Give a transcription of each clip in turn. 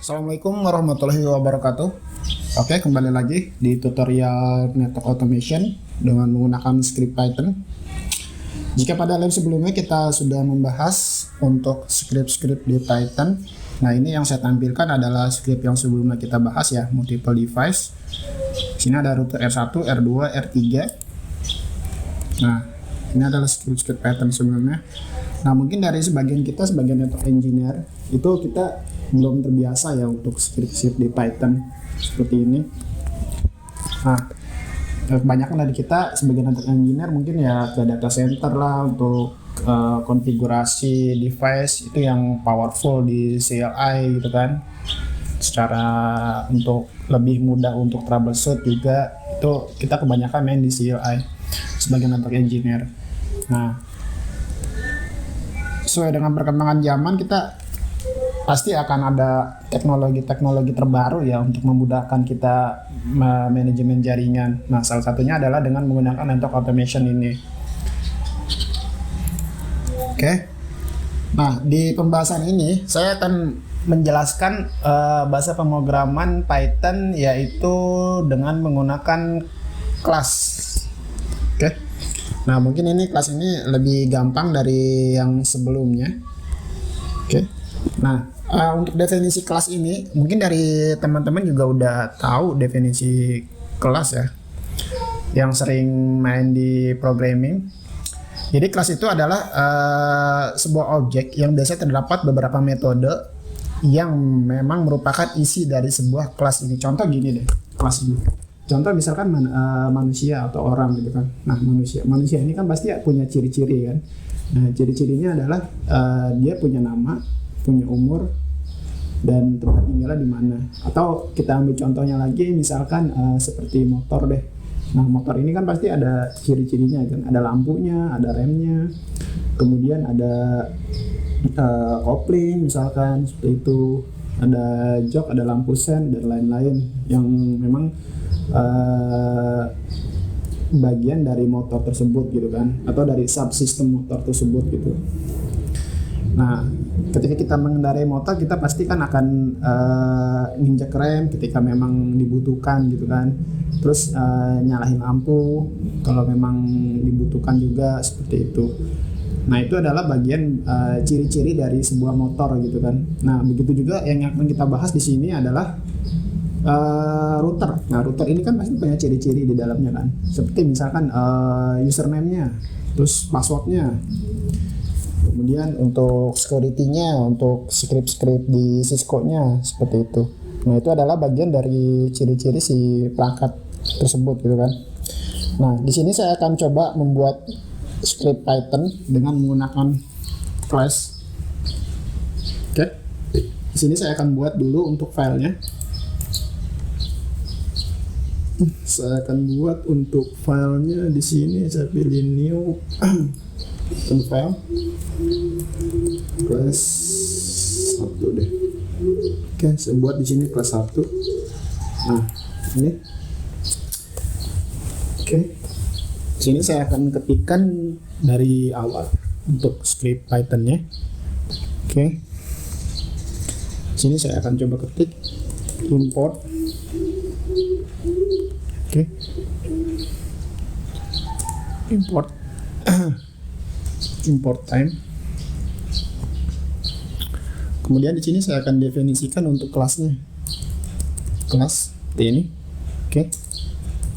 Assalamualaikum warahmatullahi wabarakatuh. Oke, kembali lagi di tutorial network automation dengan menggunakan script Python. Jika pada live sebelumnya kita sudah membahas untuk script-script di Python, nah ini yang saya tampilkan adalah script yang sebelumnya kita bahas ya, multiple device. Sini ada router R1, R2, R3. Nah, ini adalah script-script Python sebelumnya. Nah, mungkin dari sebagian kita sebagai network engineer itu kita belum terbiasa ya untuk script-script di Python seperti ini. Nah, kebanyakan dari kita sebagai network engineer mungkin ya ke data center lah untuk konfigurasi device itu yang powerful di CLI gitu kan. Secara untuk lebih mudah untuk troubleshoot juga itu kita kebanyakan main di CLI sebagai network engineer. Nah, sesuai dengan perkembangan zaman kita pasti akan ada teknologi-teknologi terbaru ya untuk memudahkan kita manajemen jaringan. Nah, salah satunya adalah dengan menggunakan network automation ini. Oke. Nah, di pembahasan ini saya akan menjelaskan bahasa pemrograman Python yaitu dengan menggunakan kelas. Oke. Nah, mungkin ini kelas ini lebih gampang dari yang sebelumnya. Oke. Nah, untuk definisi kelas ini mungkin dari teman-teman juga udah tahu definisi kelas ya, yang sering main di programming. Jadi kelas itu adalah sebuah objek yang biasanya terdapat beberapa metode yang memang merupakan isi dari sebuah kelas ini. Contoh gini deh, kelas ini. Contoh misalkan manusia atau orang gitu kan. Nah, manusia ini kan pasti punya ciri-ciri kan. Nah, ciri-cirinya adalah dia punya nama, punya umur, dan tempat tinggalnya di mana. Atau kita ambil contohnya lagi, misalkan seperti motor deh. Nah, motor ini kan pasti ada ciri-cirinya kan, ada lampunya, ada remnya, kemudian ada kopling misalkan seperti itu, ada jok, ada lampu sen dan lain-lain yang memang bagian dari motor tersebut gitu kan, atau dari subsistem motor tersebut gitu. Nah, ketika kita mengendarai motor, kita pasti kan akan nginjek rem ketika memang dibutuhkan gitu kan. Terus nyalahin lampu kalau memang dibutuhkan juga seperti itu. Nah, itu adalah bagian ciri-ciri dari sebuah motor gitu kan. Nah, begitu juga yang akan kita bahas di sini adalah router. Nah, router ini kan pasti punya ciri-ciri di dalamnya kan. Seperti misalkan username-nya, terus password-nya. Kemudian untuk security-nya, untuk script-script di Cisco-nya seperti itu. Nah, itu adalah bagian dari ciri-ciri si perangkat tersebut gitu kan. Nah, di sini saya akan coba membuat script Python dengan menggunakan class. Oke. Di sini saya akan buat dulu untuk filenya. Saya akan buat untuk filenya di sini, saya pilih new file kelas 1 deh. Oke, saya buat di sini kelas 1. Nah, ini. Oke. Di sini saya akan ketikkan dari awal untuk script Python-nya. Oke. Di sini saya akan coba ketik import. Oke. Import import time. Kemudian di sini saya akan definisikan untuk kelasnya. Kelas ini. Oke.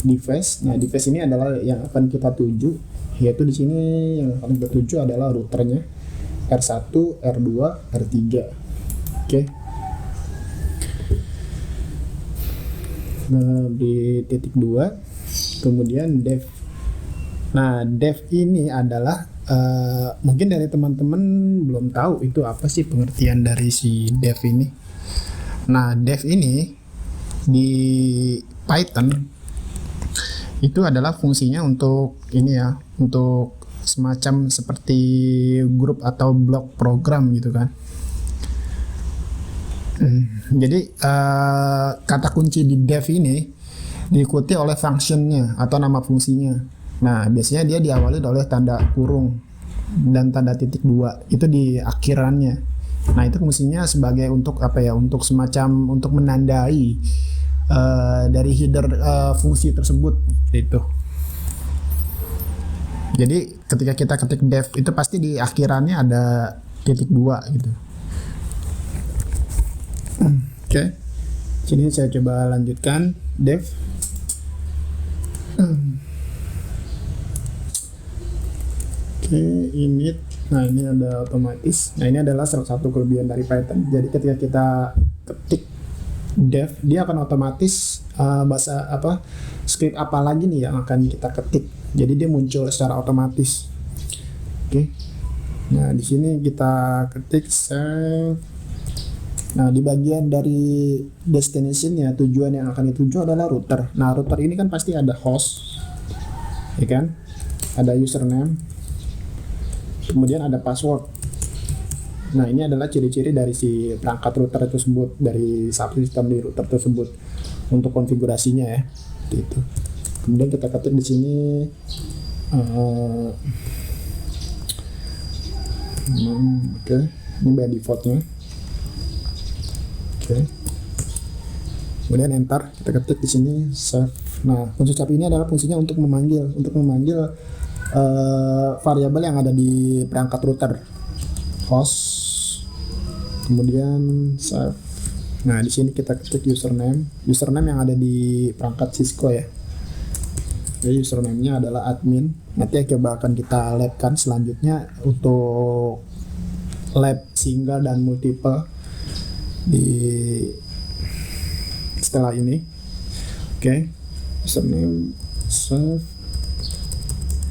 Device. Nah, device ini adalah yang akan kita tuju, yaitu di sini yang akan kita tuju adalah routernya R1, R2, R3. Oke. Nah, di titik 2 kemudian dev. Nah, dev ini adalah mungkin dari teman-teman belum tahu itu apa sih pengertian dari si dev ini. Nah, dev ini di Python itu adalah fungsinya untuk ini ya, untuk semacam seperti grup atau blok program gitu kan. Jadi kata kunci di dev ini diikuti oleh functionnya atau nama fungsinya. Nah, biasanya dia diawali oleh tanda kurung dan tanda titik 2 itu di akhirannya. Nah itu fungsinya sebagai untuk apa ya? Untuk semacam untuk menandai dari header fungsi tersebut itu. Jadi ketika kita ketik dev itu pasti di akhirannya ada titik 2 gitu. Oke. Sini saya coba lanjutkan dev. Oke, init. Nah ini ada otomatis. Nah ini adalah salah satu kelebihan dari Python. Jadi ketika kita ketik dev, dia akan otomatis bahasa apa, script apa lagi nih yang akan kita ketik. Jadi dia muncul secara otomatis. Oke. Nah di sini kita ketik save. Nah di bagian dari destination-nya, tujuan yang akan dituju adalah router. Nah router ini kan pasti ada host, ya kan? Ada username, kemudian ada password. Nah ini adalah ciri-ciri dari si perangkat router tersebut, dari subsystem di router tersebut untuk konfigurasinya ya, gitu. Kemudian kita ketik di sini oke, ini by defaultnya. Oke. Kemudian enter, kita ketik di sini save. Nah fungsi save ini adalah fungsinya untuk memanggil variabel yang ada di perangkat router, host, kemudian save. Nah di sini kita ketik username yang ada di perangkat Cisco ya. Jadi username-nya adalah admin. Nanti coba akan kita labkan selanjutnya untuk lab single dan multiple di setelah ini. Oke. Username, save,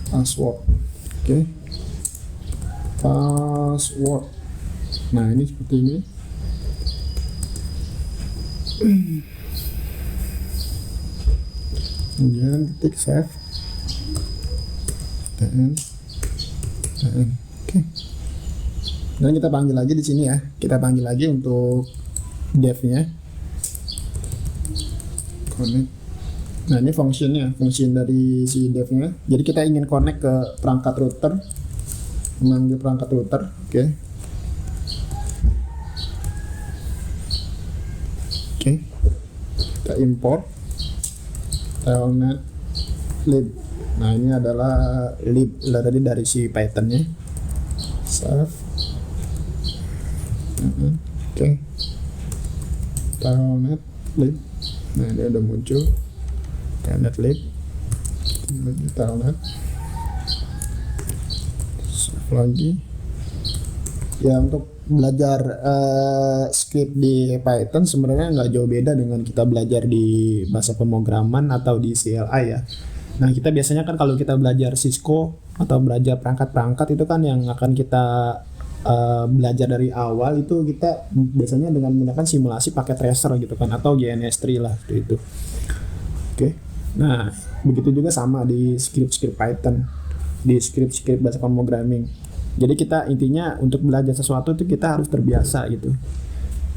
password. Oke. Password. Nah ini seperti ini. Kemudian ketik save, oke. Dan kita panggil lagi di sini ya. Kita panggil lagi untuk dev-nya. Connect. Nah ini function dari si dev-nya. Jadi kita ingin connect ke perangkat router, memanggil perangkat router, oke. Oke. Kita import telnet lib. Nah ini adalah lib tadi dari si Python-nya. Save. Oke. Telnet lib. Nah ini udah muncul telnet lib. Telnet. Save lagi. Ya untuk belajar script di Python sebenarnya nggak jauh beda dengan kita belajar di bahasa pemrograman atau di CLI ya. Nah kita biasanya kan kalau kita belajar Cisco atau belajar perangkat-perangkat itu kan yang akan kita belajar dari awal itu kita biasanya dengan menggunakan simulasi pakai tracer gitu kan, atau GNS3 lah gitu. Oke. Nah begitu juga sama di script Python, di script bahasa pemrogramming. Jadi kita intinya untuk belajar sesuatu itu kita harus terbiasa gitu.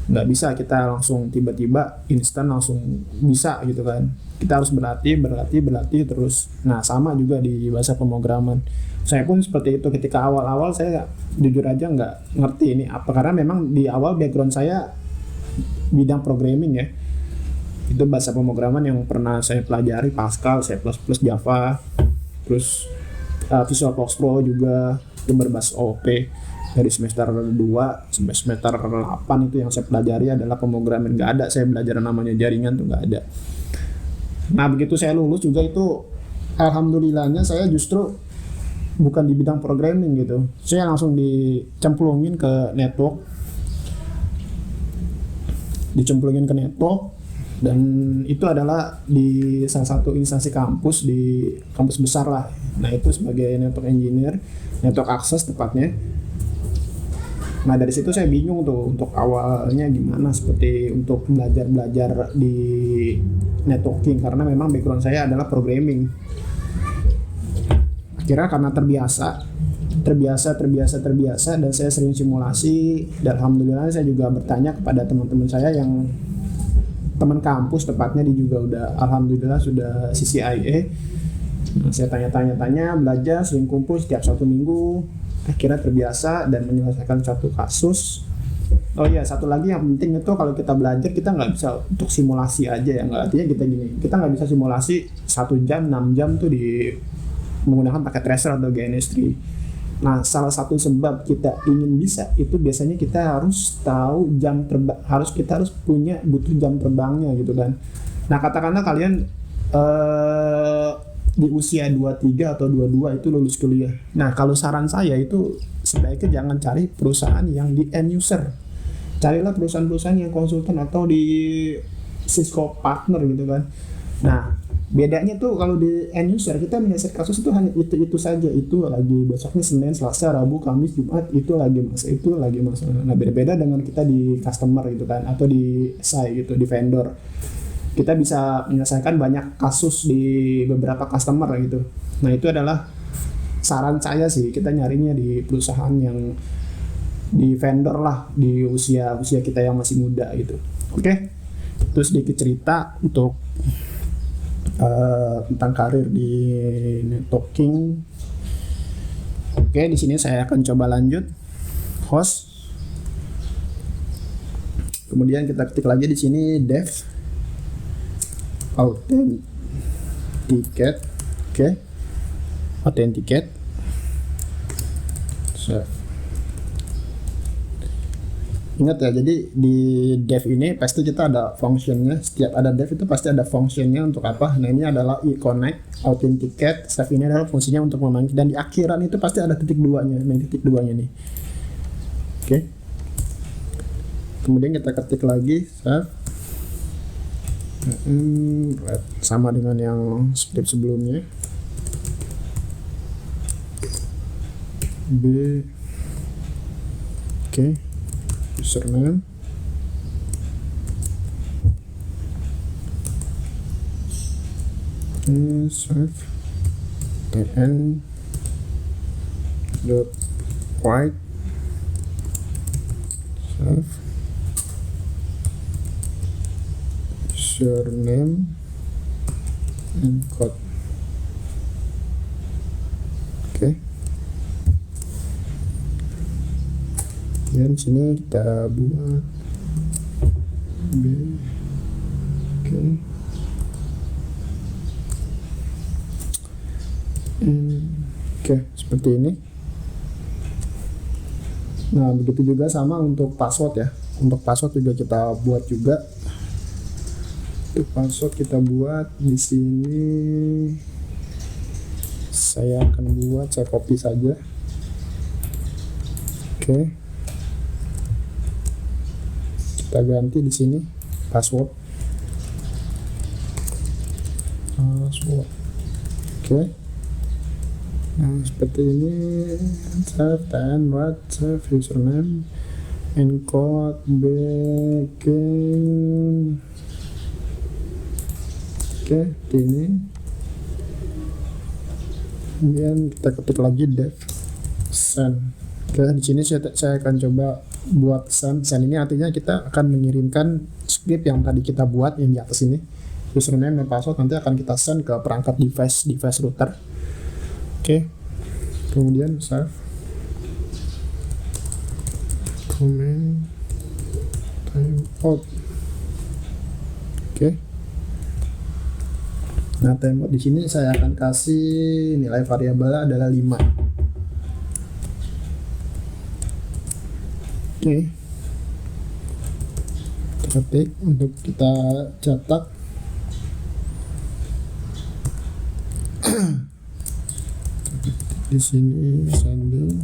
Nggak bisa kita langsung tiba-tiba instan langsung bisa gitu kan. Kita harus berlatih terus. Nah sama juga di bahasa pemrograman. Saya pun seperti itu ketika awal-awal saya jujur aja nggak ngerti ini apa. Karena memang di awal background saya bidang programming ya. Itu bahasa pemrograman yang pernah saya pelajari Pascal, C++, Java. Terus VisualFox Pro juga. Itu berbasis OOP dari semester 2 sampai semester 8 itu yang saya pelajari adalah pemrograman. Nggak ada saya belajar namanya jaringan tuh nggak ada. Nah begitu saya lulus juga itu alhamdulillahnya saya justru bukan di bidang programming gitu. Saya langsung dicemplungin ke network. Dan itu adalah di salah satu instansi kampus, di kampus besar lah. Nah itu sebagai network engineer, network access tepatnya. Nah dari situ saya bingung tuh untuk awalnya gimana seperti untuk belajar di networking, karena memang background saya adalah programming. Akhirnya karena terbiasa dan saya sering simulasi, dan alhamdulillah saya juga bertanya kepada teman-teman saya yang teman kampus tepatnya, dia juga udah alhamdulillah sudah CCIE. Saya tanya-tanya, belajar, sering kumpul setiap 1 minggu, akhirnya terbiasa dan menyelesaikan satu kasus. Oh iya, satu lagi yang penting itu kalau kita belajar kita nggak bisa untuk simulasi aja ya, nggak, artinya kita gini, kita nggak bisa simulasi 1 jam 6 jam tuh di menggunakan paket tracer atau GNS3. Nah, salah satu sebab kita ingin bisa itu biasanya kita harus tahu jam terbang, kita harus punya butuh jam terbangnya gitu kan. Nah, katakanlah kalian di usia 23 atau 22 itu lulus kuliah. Nah, kalau saran saya itu sebaiknya jangan cari perusahaan yang di end user. Carilah perusahaan-perusahaan yang konsultan atau di Cisco partner gitu kan. Nah, bedanya tuh kalau di end user kita menyelesaikan kasus itu hanya itu saja, itu lagi besoknya Senin, Selasa, Rabu, Kamis, Jumat itu lagi masalah. Nah, beda-beda dengan kita di customer gitu kan atau di SI gitu, di vendor. Kita bisa menyelesaikan banyak kasus di beberapa customer gitu. Nah, itu adalah saran saya sih, kita nyarinya di perusahaan yang di vendor lah di usia kita yang masih muda gitu. Oke. Terus sedikit cerita untuk tentang karir di networking. Oke, di sini saya akan coba lanjut host. Kemudian kita ketik lagi di sini dev authenticate. Oke. Authenticate. Save. Ingat ya, jadi di dev ini pasti kita ada functionnya. Setiap ada dev itu pasti ada functionnya untuk apa. Nah, ini adalah connect, authenticate, save ini adalah fungsinya untuk memanggil, dan di akhiran itu pasti ada titik duanya. Nah, titik duanya nih. Oke. Kemudian kita ketik lagi save. Sama dengan yang script sebelumnya. B. Oke. Username, save, tn dot white, save, username and code. Oke. Dan sini kita buat B. Oke. Oke, seperti ini. Nah, begitu juga sama untuk password ya. Untuk password juga kita buat juga. Untuk password kita buat di sini. Saya akan buat, saya copy saja. Oke. Kita ganti di sini password. Oke. Nah, seperti ini. Save dan what, save username, encode, backing. Oke, ini. Kemudian kita ketik lagi dev send. Oke, di sini saya akan coba buat send ini, artinya kita akan mengirimkan script yang tadi kita buat yang di atas ini, username dan password, nanti akan kita send ke perangkat device router. Oke. Kemudian save, comment, timeout. Oke. Nah, timeout di sini saya akan kasih nilai variabelnya adalah 5. Oke. Ketik untuk kita cetak. Di sini sending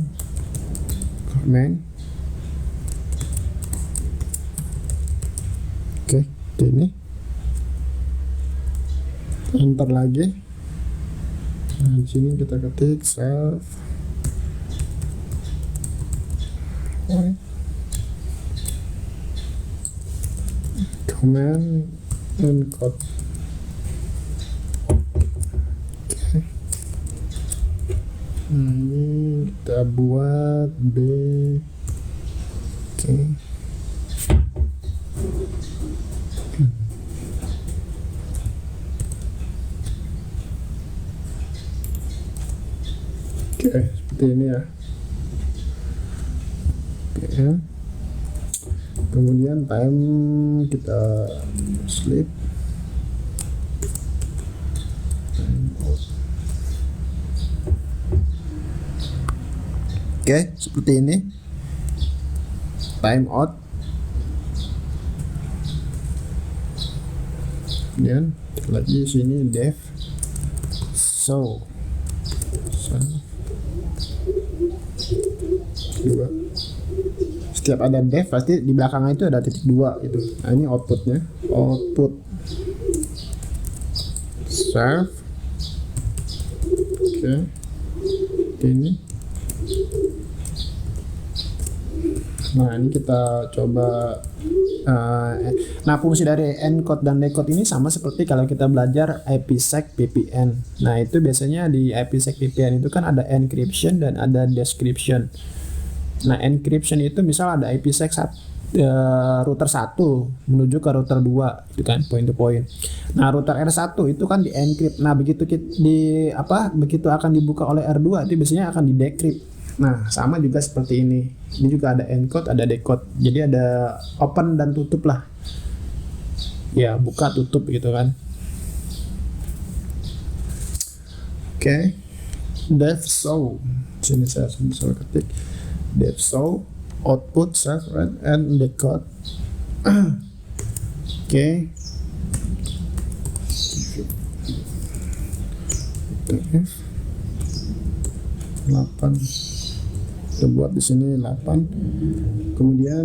comment. Oke, ini. Enter lagi. Nah, di sini kita ketik save. Command and code. Okay. Nah, ini kita buat B. Oke. Oke, seperti ini ya. Oke. Kemudian time kita sleep. Oke, seperti ini. Time out. Kemudian lagi sini def. So dua. Setiap ada def pasti di belakangnya itu ada titik 2 gitu. Nah, ini outputnya. Output serve. Oke. Ini. Nah, ini kita coba. Nah, fungsi dari encode dan decode ini sama seperti kalau kita belajar IPsec VPN. Nah, itu biasanya di IPsec VPN itu kan ada encryption dan ada description. Nah, encryption itu misal ada IPsec router 1 menuju ke router 2 itu kan point to point. Nah, router R1 itu kan di encrypt. Nah, begitu akan dibuka oleh R2 itu biasanya akan di decrypt. Nah, sama juga seperti ini. Ini juga ada encode, ada decode. Jadi ada open dan tutup lah. Ya, buka tutup gitu kan. Oke. Def so. Sini saya sambil ketik. Def so output serve read and decode. Oke. F 8. Kita buat di sini 8. Kemudian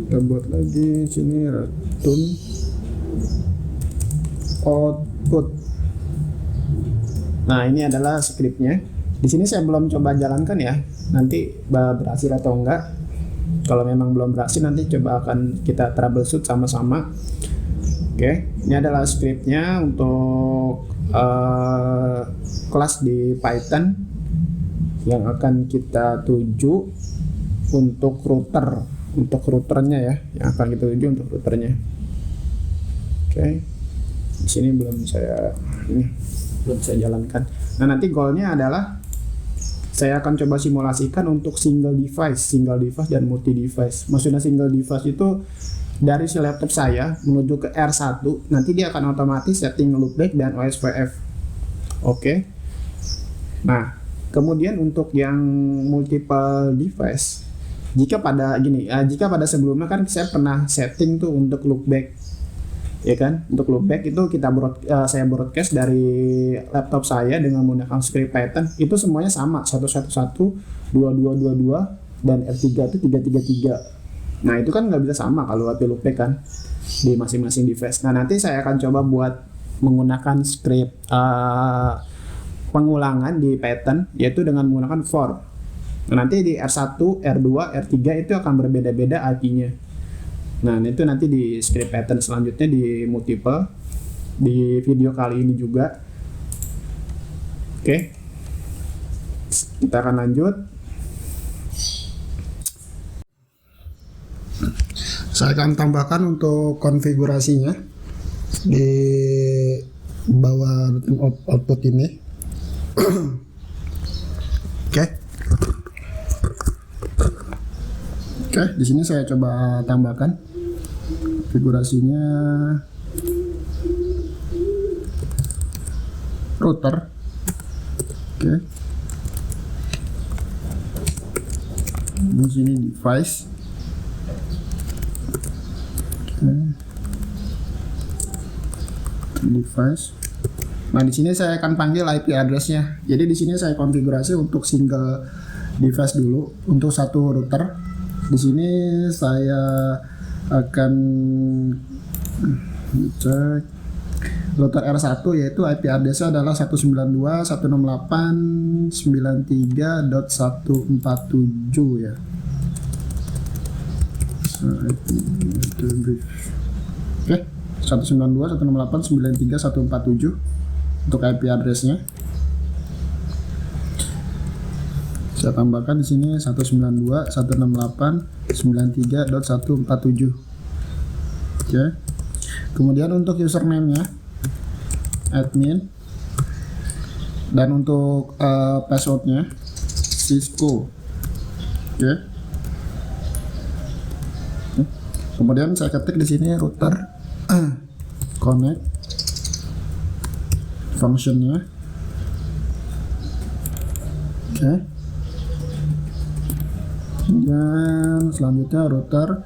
kita buat lagi sini return output. Nah, ini adalah scriptnya. Di sini saya belum coba jalankan ya. Nanti berhasil atau enggak. Kalau memang belum berhasil nanti coba akan kita troubleshoot sama-sama. Oke, ini adalah scriptnya untuk kelas di Python yang akan kita tuju untuk routernya ya, yang akan kita tuju untuk routernya. Oke, di sini belum saya jalankan. Nah, nanti goalnya adalah saya akan coba simulasikan untuk single device dan multi device. Maksudnya single device itu dari si laptop saya menuju ke R1, nanti dia akan otomatis setting loopback dan OSPF. Oke. Nah, kemudian untuk yang multiple device, jika pada sebelumnya kan saya pernah setting tuh untuk loopback, ya kan? Untuk loopback itu saya broadcast dari laptop saya dengan menggunakan script Python. Itu semuanya sama, 111, 2222 dan R3 itu 333. Nah, itu kan nggak bisa sama kalau HP loopback kan di masing-masing device. Nah, nanti saya akan coba buat menggunakan script pengulangan di Python, yaitu dengan menggunakan for. Nah, nanti di R1, R2, R3 itu akan berbeda-beda IP-nya. Nah, itu nanti di script Python selanjutnya di multiple, di video kali ini juga. Oke, kita akan lanjut. Saya akan tambahkan untuk konfigurasinya di bawah output ini. Oke, di sini saya coba tambahkan konfigurasinya router. Oke. Di sini device. Oke. Device. Nah, di sini saya akan panggil IP address-nya. Jadi di sini saya konfigurasi untuk single device dulu untuk satu router. Di sini saya akan cek router R1, yaitu IP address-nya adalah 192.168.93.147 ya. Oke, 192.168.93.147 untuk IP address-nya. Saya tambahkan di sini 192.168.93.147. Oke. Kemudian untuk username-nya admin, dan untuk password-nya Cisco. Oke. Kemudian saya ketik di sini router connect functionnya. Oke. Dan selanjutnya router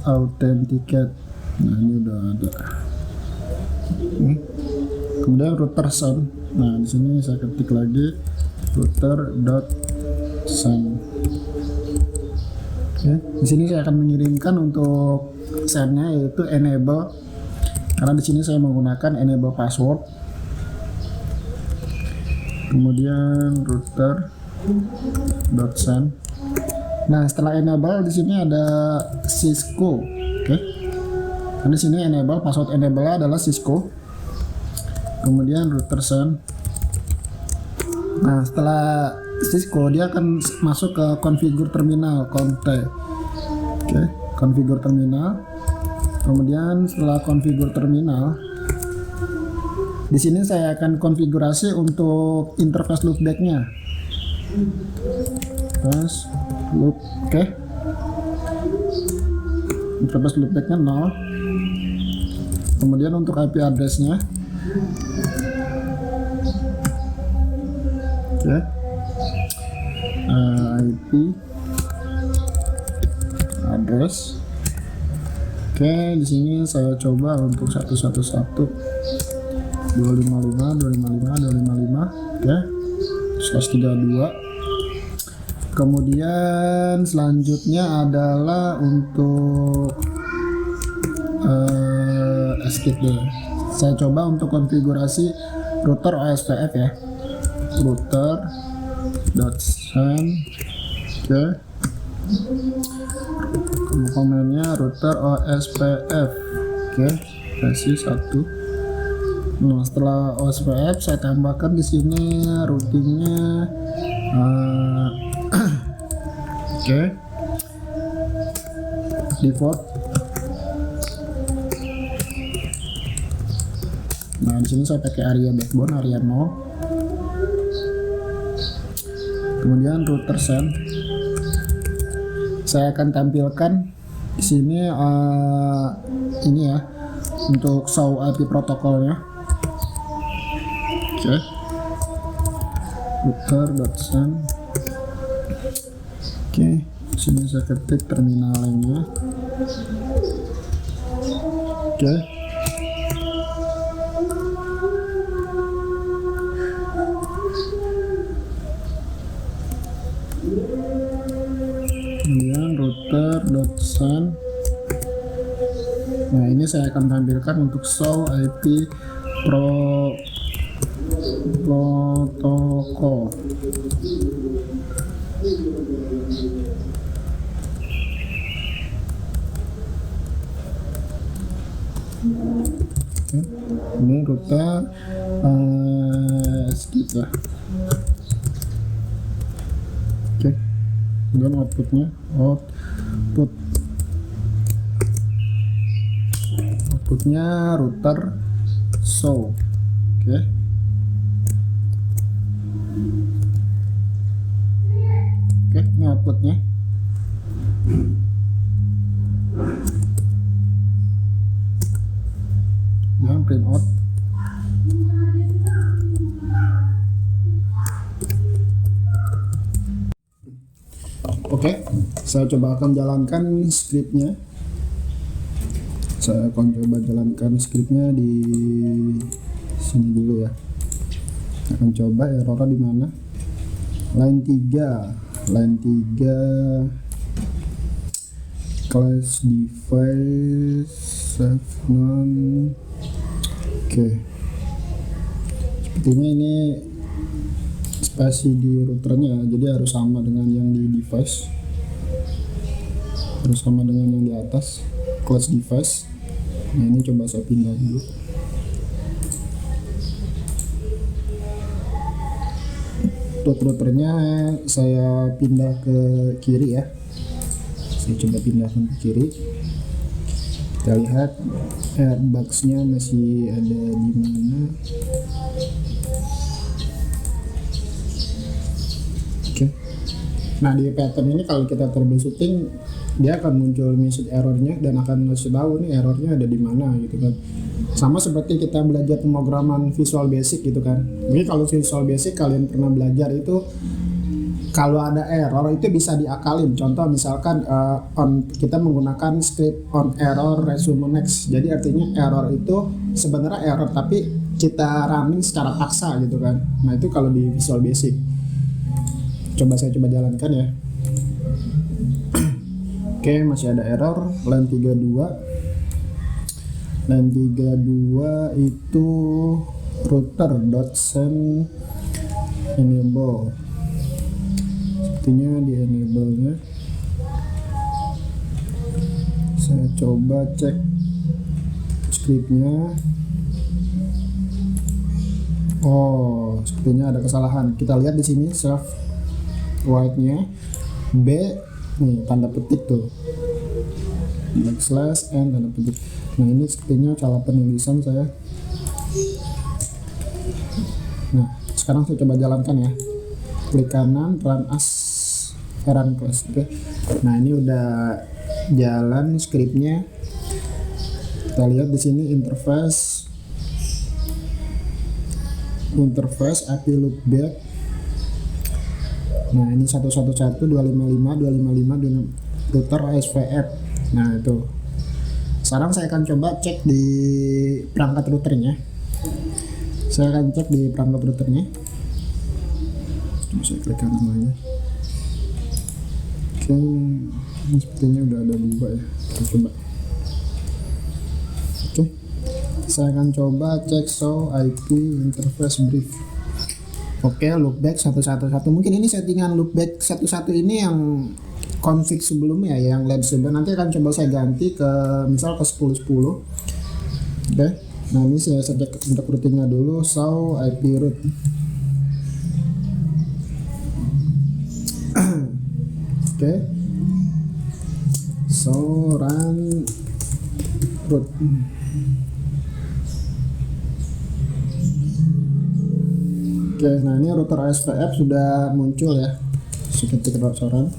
.authenticate. Nah, ini udah ada. Kemudian router send. Nah, di sini saya ketik lagi router.send. Oke, di sini saya akan mengirimkan untuk sendnya yaitu enable, karena di sini saya menggunakan enable password. Kemudian router.send. Nah, setelah enable di sini ada Cisco. Oke. Nah, di sini enable, password enable adalah Cisco. Kemudian router send. Nah, setelah Cisco dia akan masuk ke configure terminal, conte. Oke, configure terminal. Kemudian setelah configure terminal, di sini saya akan konfigurasi untuk interface loopback-nya. Terus loop, oke. Interface loopback-nya 0. Kemudian untuk IP address-nya, oke. IP address. Oke, di sini saya coba untuk 111 255 oke, 132. Kemudian selanjutnya adalah untuk skip deh. Saya coba untuk konfigurasi router OSPF ya. Router.send. Oke. Komennya router OSPF. Oke, versi 1. Nah, setelah OSPF saya tambahkan di sini routingnya. Oke. Default. Nah, di sini saya pakai area backbone, area 0. Kemudian router send. Saya akan tampilkan di sini ini ya, untuk show IP protokolnya. Oke. Router.send. Oke, di sini saya ketik terminalnya. Oke. Kemudian router.send. Nah, ini saya akan tampilkan untuk show IP protokol. Oke. Ini router skip ya. Oke. Kemudian outputnya outputnya router show. Oke. Oke, ini outputnya. Yang print out. Oke, saya coba akan jalankan scriptnya. Saya akan coba jalankan scriptnya di sini dulu ya. Akan coba errornya di mana? Line 3 class device save none. Oke. Sepertinya ini spasi di routernya, jadi harus sama dengan yang di device, harus sama dengan yang di atas class device. Nah, ini coba saya pindah dulu. Routernya saya pindah ke kiri ya. Saya coba pindahkan ke kiri. Kita lihat box-nya masih ada di mana. Oke. Nah, di pattern ini kalau kita troubleshooting dia akan muncul message errornya dan akan ngasih tahu nih errornya ada di mana gitu kan. Sama seperti kita belajar pemrograman Visual Basic gitu kan. Jadi kalau Visual Basic kalian pernah belajar itu, kalau ada error itu bisa diakalin. Contoh misalkan kita menggunakan script on error resume next. Jadi artinya error itu sebenarnya error tapi kita running secara paksa gitu kan. Nah itu kalau di Visual Basic. Saya coba jalankan ya. Oke, masih ada error line 32. Line 32 itu router.send enable. Sepertinya di enable nya. Saya coba cek scriptnya. Oh, sepertinya ada kesalahan. Kita lihat di sini self void nya B nih tanda petik tuh, backslash n tanda petik. Nah ini sepertinya salah penulisan saya. Nah sekarang saya coba jalankan ya. Klik kanan, run as run class. Oke. Nah ini udah jalan scriptnya. Kita lihat di sini interface API loopback. Nah ini 111 255 255 router SVF. Nah itu. Sekarang saya akan coba cek di perangkat routernya. Saya akan cek di perangkat routernya. Saya klik kanan lagi. Oke, ini sepertinya udah ada 2 ya. Kita coba. Oke, saya akan coba cek show IP interface brief. Oke, loopback 111. Mungkin ini settingan loopback 11 ini yang config sebelumnya ya, yang lab sebelumnya. Nanti akan coba saya ganti ke misal ke 1010. Oke, nah ini saya cek untuk routingnya dulu. Show IP root. Oke, so run root. Oke, nah ini router SVF sudah muncul ya. Seketik run.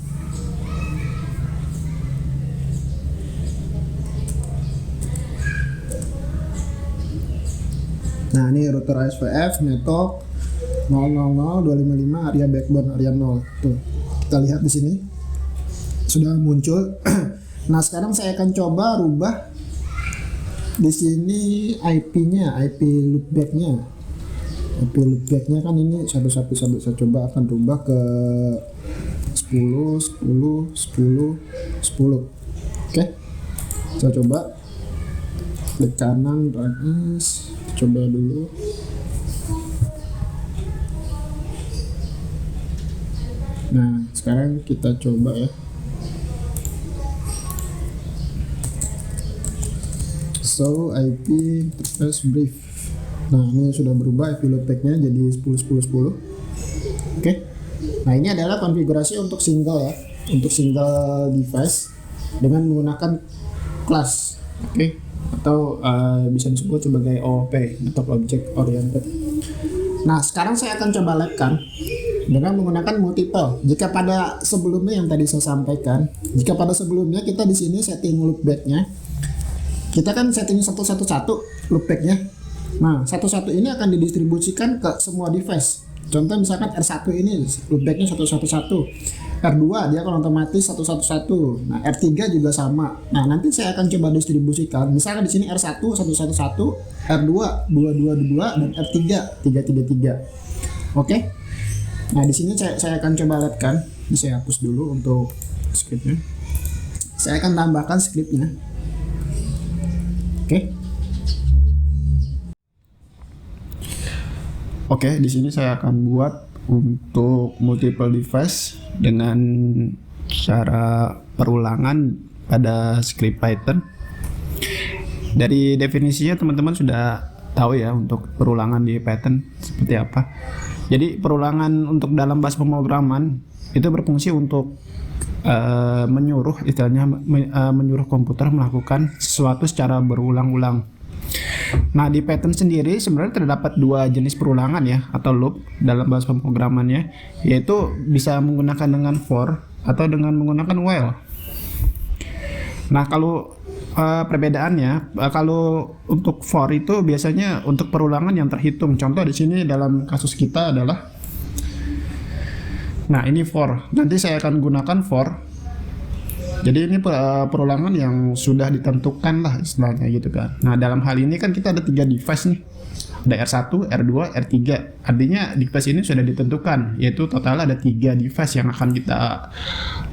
Nah ini router SVF network 000.255 area backbone area 0. Tuh, kita lihat di sini sudah muncul. Nah sekarang saya akan coba rubah di sini IP-nya, IP loopback-nya. IP loopback-nya kan ini 111. Saya coba akan rubah ke 10. Oke, saya coba klik kanan run as. Coba dulu. Nah sekarang kita coba ya. So IP interface brief. Nah ini sudah berubah IP loopback-nya jadi 10. Oke. Nah ini adalah konfigurasi untuk single ya, untuk single device dengan menggunakan class. Oke. Atau bisa disebut sebagai OOP, Network Object Oriented. Nah sekarang saya akan coba labkan dengan menggunakan multiple. Jika pada sebelumnya yang tadi saya sampaikan, jika pada sebelumnya kita di sini setting loopback-nya, kita kan setting 111 loopback-nya. Nah 11 ini akan didistribusikan ke semua device. Contoh misalkan R1 ini loopback-nya 111, R2 dia akan otomatis 111. Nah R3 juga sama. Nah nanti saya akan coba distribusikan. Misalkan di sini R1 111, R2 222 dan R3 333. Oke. Nah di sini saya akan coba lihatkan. Ini saya hapus dulu untuk scriptnya. Saya akan tambahkan scriptnya. Oke, di sini saya akan buat untuk multiple device dengan cara perulangan pada script Python. Dari definisinya teman-teman sudah tahu ya untuk perulangan di Python seperti apa. Jadi perulangan untuk dalam bahasa pemrograman itu berfungsi untuk menyuruh, istilahnya menyuruh komputer melakukan sesuatu secara berulang-ulang. Nah di Python sendiri sebenarnya terdapat 2 jenis perulangan ya atau loop dalam bahasa pemrogramannya, yaitu bisa menggunakan dengan for atau dengan menggunakan while. Nah, kalau perbedaannya, kalau untuk for itu biasanya untuk perulangan yang terhitung. Contoh di sini dalam kasus kita adalah, nah ini for. Nanti saya akan gunakan for. Jadi ini perulangan yang sudah ditentukan lah istilahnya gitu kan. Nah, dalam hal ini kan kita ada 3 device nih. Ada R1, R2, R3. Artinya device ini sudah ditentukan, yaitu total ada 3 device yang akan kita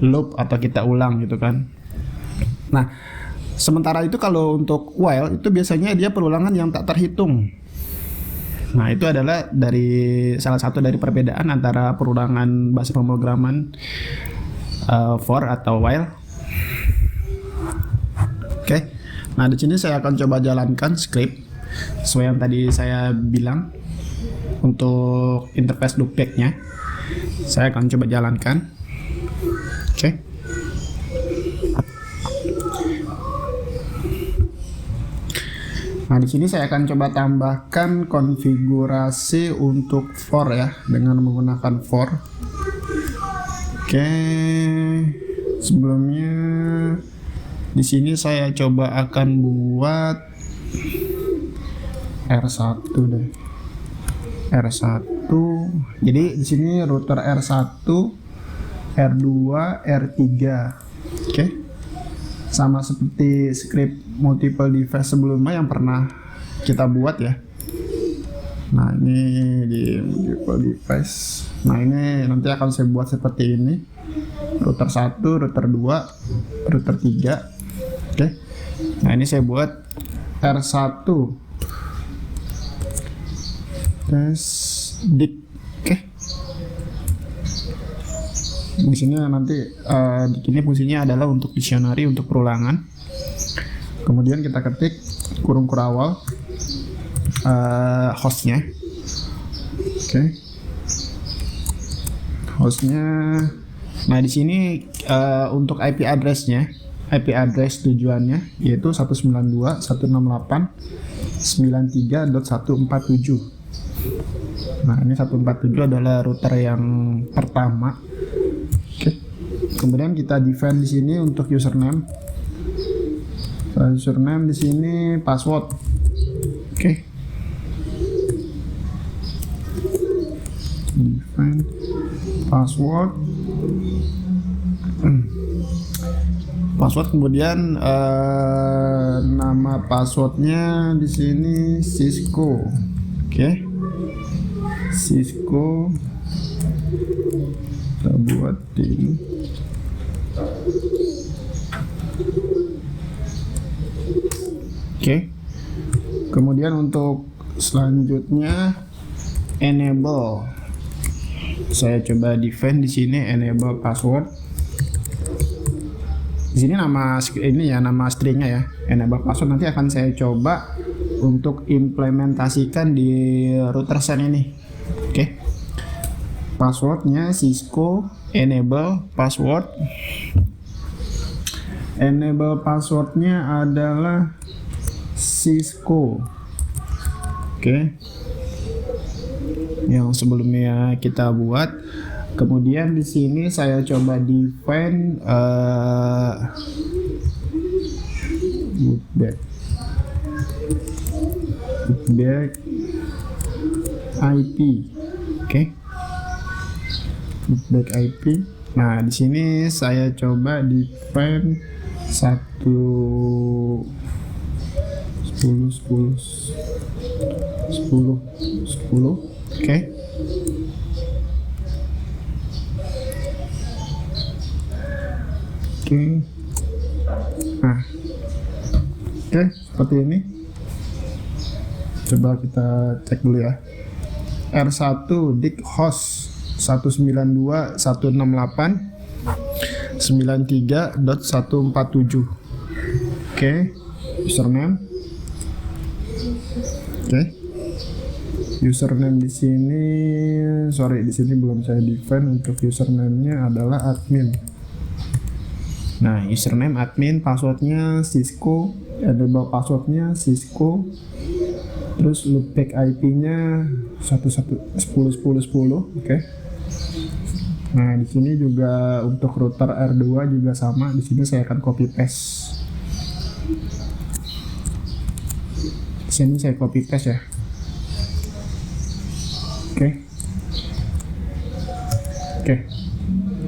loop atau kita ulang gitu kan. Nah, sementara itu kalau untuk while itu biasanya dia perulangan yang tak terhitung. Nah, itu adalah dari salah satu dari perbedaan antara perulangan bahasa pemrograman for atau while. Oke. Nah, di sini saya akan coba jalankan script sesuai yang tadi saya bilang untuk interface loopback-nya. Saya akan coba jalankan. Oke. Nah, di sini saya akan coba tambahkan konfigurasi untuk for ya, dengan menggunakan for. Oke. Sebelumnya di sini saya coba akan buat R1 deh. R1. Jadi di sini router R1, R2, R3. Oke. Sama seperti script multiple device sebelumnya yang pernah kita buat ya. Nah, ini di multiple device. Nah, ini nanti akan saya buat seperti ini. Router 1, router 2, router 3. Oke. Nah, ini saya buat R1 dik. Oke. Di sini nanti dik ini fungsinya adalah untuk dictionary, untuk perulangan. Kemudian kita ketik kurung kurawal hostnya. Oke. Hostnya. Nah, di sini untuk IP address-nya, IP address tujuannya yaitu 192.168.93.147. Nah, ini 147 adalah router yang pertama. Oke. Kemudian kita define di sini untuk username. Username di sini password. Oke. Define password. Password, kemudian nama passwordnya di sini Cisco. Oke. Cisco. Kita buat ini. Oke. Kemudian untuk selanjutnya enable. Saya coba define di sini enable password. Di sini nama ini ya, nama stringnya ya, enable password. Nanti akan saya coba untuk implementasikan di router SAN ini. Oke. Passwordnya Cisco enable password. Enable passwordnya adalah Cisco. Oke. Yang sebelumnya kita buat. Kemudian di sini saya coba define loopback IP. Oke. Loopback IP. Nah, di sini saya coba define 10. Oke. Nah, oke, seperti ini. Coba kita cek dulu ya. R1 dik host 192.168.93.147. Oke, username. Oke. Username di sini, sorry, di sini belum saya define. Untuk username-nya adalah admin. Nah, username admin, passwordnya Cisco, enable passwordnya Cisco, terus loopback IP-nya 11.10.10.10. Oke. Nah, di sini juga untuk router R2 juga sama. Di sini saya akan copy paste. Sini saya copy paste ya. Oke. Oke.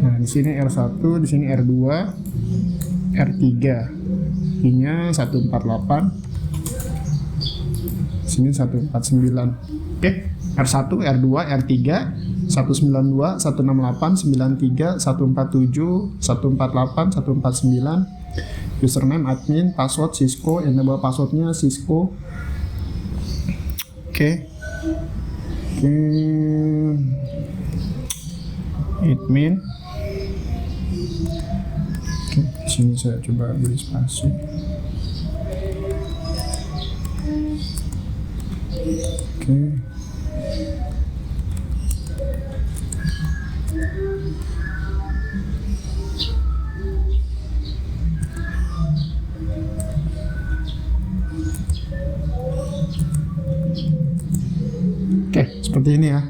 Nah, di sini R1, di sini R2, R3. Ini-nya 148. Sini 149. Oke. R1, R2, R3, 192, 168, 93, 147, 148, 149. Username admin, password Cisco, enable passwordnya Cisco. Oke. Admin. Oke, sini saya coba beri spasi. Oke. Oke, seperti ini ya.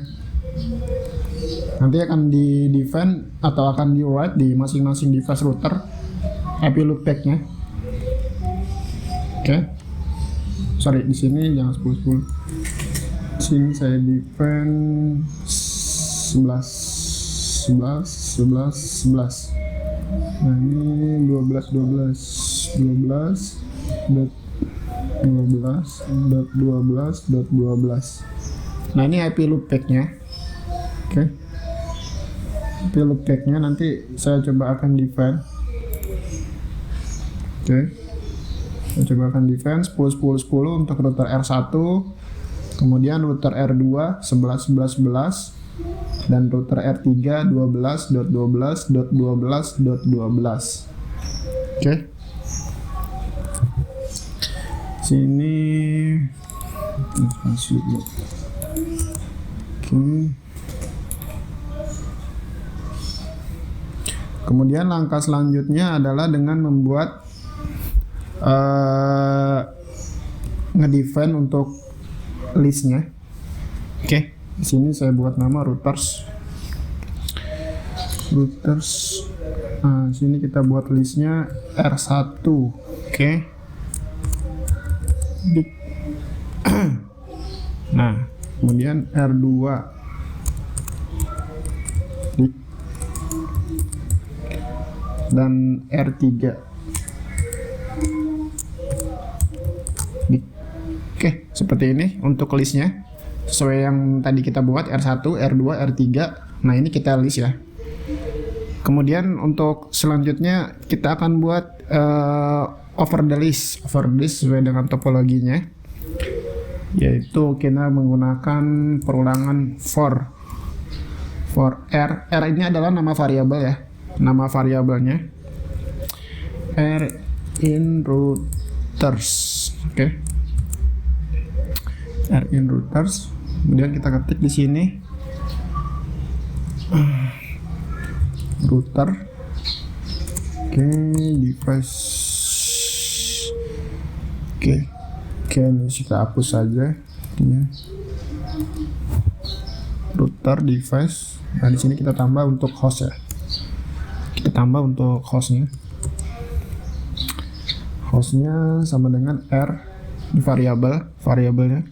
Nanti akan di define atau akan di write di masing-masing device router IP loopback-nya. Oke. Sorry, di sini jangan 10. Sini saya define 11. Nah, ini 12. Nah, ini IP loopback-nya. Oke. IP loopback-nya nanti saya coba akan define. Oke. Saya coba akan define 10 untuk router R1. Kemudian router R2 11 dan router R3 12.12.12.12. Oke. Sini masih dulu. Kemudian langkah selanjutnya adalah dengan membuat ngedefine untuk listnya. Oke, di sini saya buat nama routers. Nah, sini kita buat listnya R1. Oke. Nah, kemudian R2 dan R3. Oke, seperti ini untuk listnya sesuai yang tadi kita buat R1, R2, R3. Nah, ini kita list ya. Kemudian untuk selanjutnya kita akan buat over the list sesuai dengan topologinya, yaitu kita menggunakan perulangan for R. R ini adalah nama variabel ya, nama variabelnya R in routers. Oke. R in routers. Kemudian kita ketik di sini router. Oke, device. Oke, ini kita hapus saja ya. Router device. Nah, di sini kita tambah untuk host ya. Kita tambah untuk hostnya. Hostnya sama dengan R di variabelnya.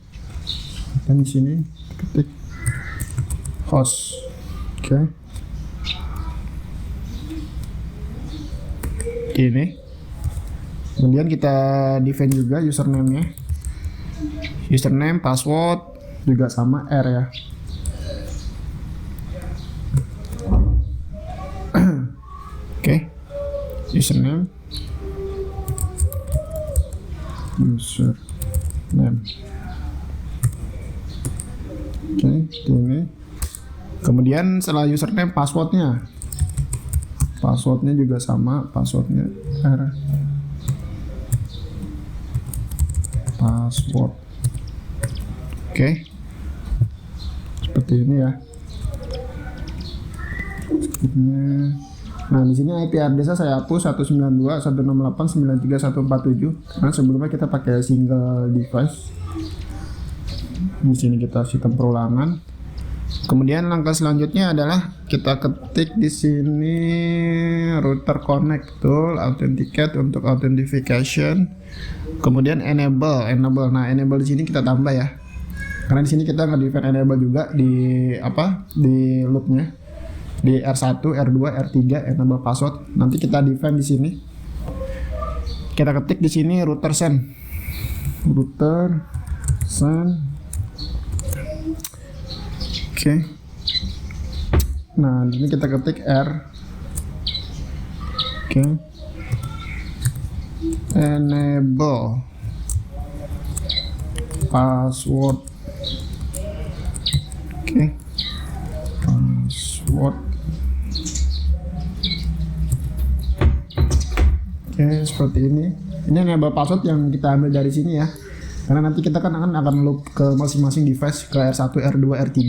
Dan di sini ketik host. Oke. Ini. Kemudian kita define juga username-nya. Username, password juga sama R ya. Oke. Username. Oke, ini. Kemudian setelah username, passwordnya juga sama, passwordnya R. Password. Oke. Seperti ini ya. Nah, di sini IP address saya hapus 192.168.93.147 karena sebelumnya kita pakai single device. Di sini kita sistem perulangan. Kemudian langkah selanjutnya adalah kita ketik di sini router connect tool authenticate untuk authentication. Kemudian enable. Nah, enable di sini kita tambah ya. Karena di sini kita nge-define enable juga di di loopnya. Di R1, R2, R3 enable password. Nanti kita define di sini. Kita ketik di sini router send. Oke. Nah, di sini kita ketik R. Oke. Enable password. Oke. Password. Oke, seperti ini. Ini enable password yang kita ambil dari sini ya. Karena nanti kita kan akan loop ke masing-masing device, ke R1, R2, R3.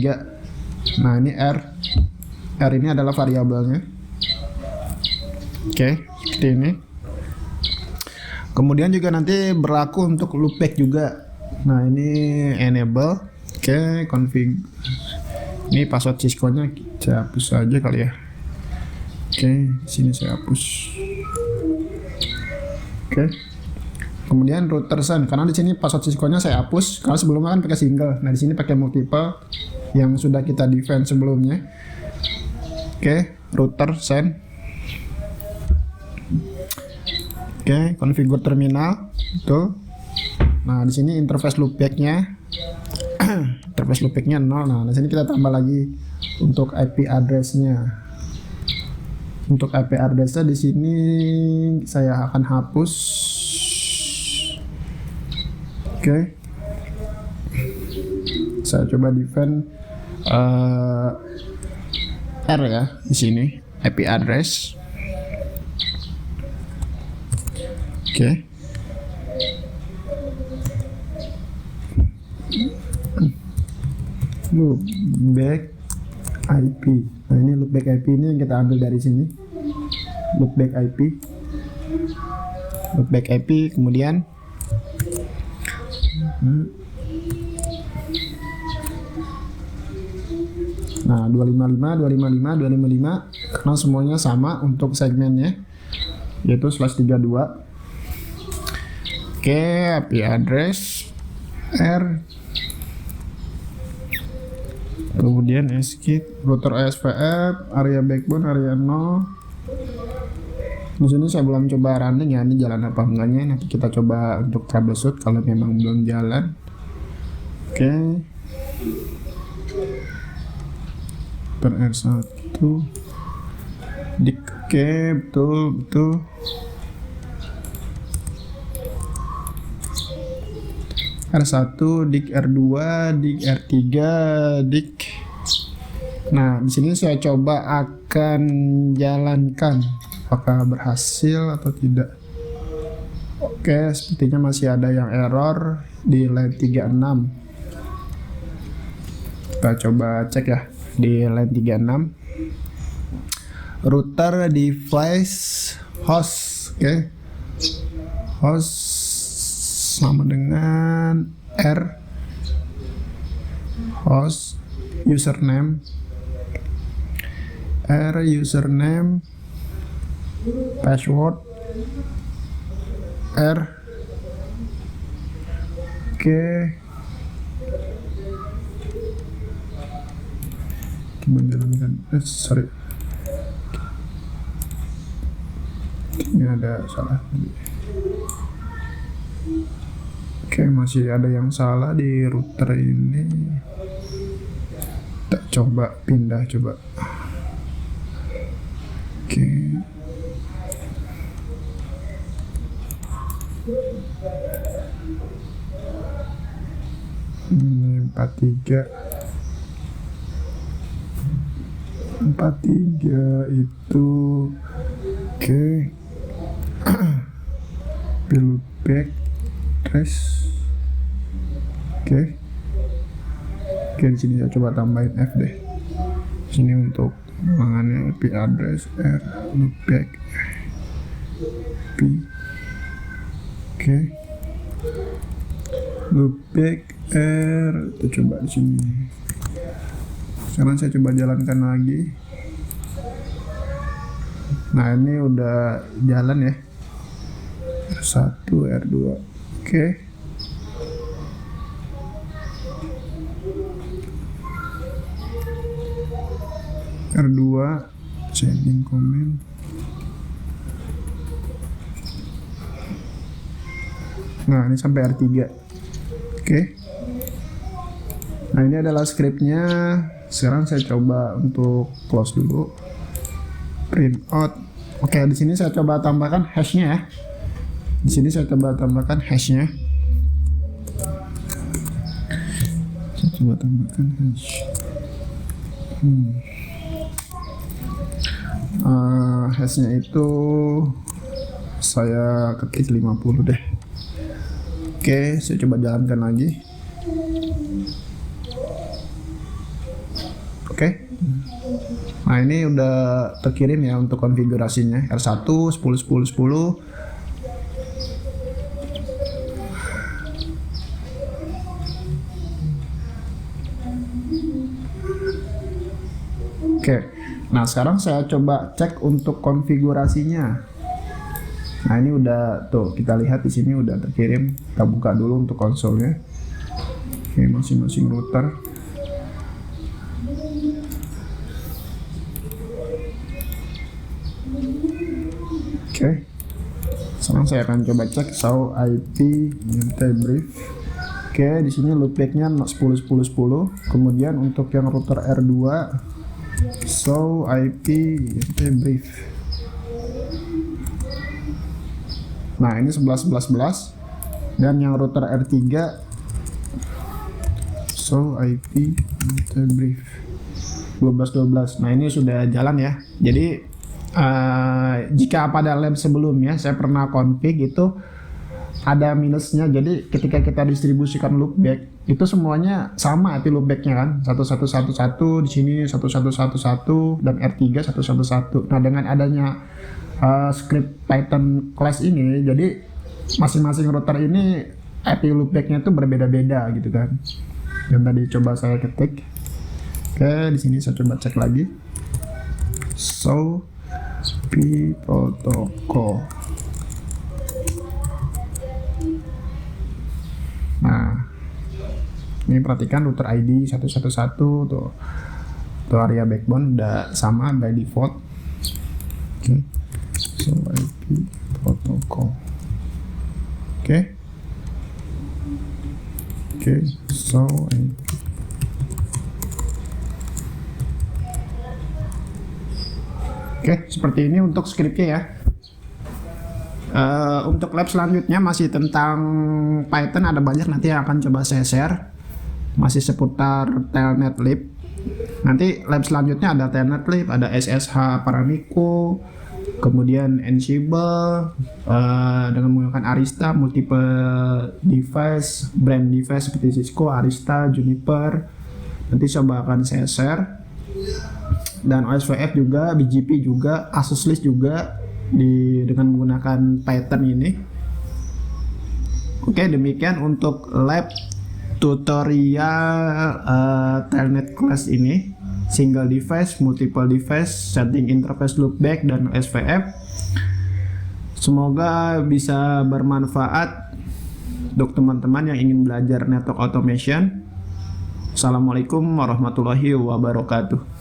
Nah, ini R ini adalah variabelnya. Oke, seperti ini. Kemudian juga nanti berlaku untuk loopback juga. Nah, ini enable. Oke, config. Ini password Cisco-nya saya hapus saja kali ya. Oke, sini saya hapus. Oke. Kemudian router send, karena di sini password Cisco-nya saya hapus karena sebelumnya kan pakai single. Nah, di sini pakai multiple yang sudah kita define sebelumnya. Oke, router send. Oke, configure terminal itu. Nah, di sini interface loopback-nya interface loopback-nya 0. Nah, di sini kita tambah lagi untuk IP address-nya. Untuk IP address-nya di sini saya akan hapus. Oke. Saya coba define R ya di sini IP address. Oke. Loopback IP. Nah, ini loopback IP ini yang kita ambil dari sini. Loopback IP kemudian nah 255 karena semuanya sama untuk segmennya yaitu /32. Oke, IP address R, kemudian SKID, router OSPF, area backbone, area 0. Di sini saya belum coba running ya, ini jalan apa enggaknya, nanti kita coba untuk troubleshoot kalau memang belum jalan. Oke. R1 dik, oke, betul. R1 dik, R2 dik, R3 dik. Nah, di sini saya coba akan jalankan apakah berhasil atau tidak. Oke, sepertinya masih ada yang error di line 36. Kita coba cek ya di line 36. Router device host, oke. Host sama dengan R, host username, R username, password R. Oke. Menjalankan sorry, ini ada salah. Oke, masih ada yang salah di router ini. Kita coba pindah coba. Oke. Ini 43 itu oke. Pilot back trace. Oke, di sini saya coba tambahin F deh. Sini untuk mengenai IP address R, loopback P. Oke. Loopback R, kita coba di sini. Sekarang saya coba jalankan lagi. Nah, ini udah jalan ya. R1, R2. Oke. R2 sending comment. Nah, ini sampai R3. Oke. Nah, ini adalah scriptnya. Sekarang saya coba untuk close dulu. Print out. Oke, di sini saya coba tambahkan hashnya ya. Di sini saya coba tambahkan hashnya. Saya coba tambahkan hash. Hashnya itu saya ketik 50 deh. Oke, saya coba jalankan lagi. Oke. Nah, ini udah terkirim ya untuk konfigurasinya. R1 10 10 10. Oke. Nah, sekarang saya coba cek untuk konfigurasinya. Nah, ini udah tuh, kita lihat di sini udah terkirim. Kita buka dulu untuk konsolnya. Oke, masing-masing router. Oke. Sekarang saya akan coba cek show IP brief. Oke, di sini loopback-nya 10 10 10. Kemudian untuk yang router R2 show IP brief. Nah, ini 11 11 11. Dan yang router R3 show IP brief 12 12. Nah, ini sudah jalan ya. Jadi jika pada lab sebelumnya saya pernah config itu ada minusnya. Jadi ketika kita distribusikan loopback itu semuanya sama IP loopbacknya kan, 1111 di sini 1111 dan R3 111. Nah, dengan adanya script Python class ini, jadi masing-masing router ini IP loopbacknya itu berbeda-beda gitu kan. Yang tadi coba saya ketik. Oke, di sini saya coba cek lagi. So P protocol. Nah, ini perhatikan router ID 111 tuh area backbone udah sama by default. Oke. So IP protocol. Oke. So IP. Oke, seperti ini untuk scriptnya ya. Untuk lab selanjutnya masih tentang Python, ada banyak nanti yang akan coba saya share. Masih seputar Telnet lib. Nanti lab selanjutnya ada Telnet lib, ada SSH Paramiko, kemudian Ansible dengan menggunakan Arista, multiple device, brand device seperti Cisco, Arista, Juniper. Nanti coba akan saya share. Dan OSVF juga, BGP juga, Asus List juga dengan menggunakan Python ini. Oke, demikian untuk lab tutorial Telnet class ini, single device, multiple device, setting interface loopback dan OSVF. Semoga bisa bermanfaat untuk teman-teman yang ingin belajar network automation. Assalamualaikum warahmatullahi wabarakatuh.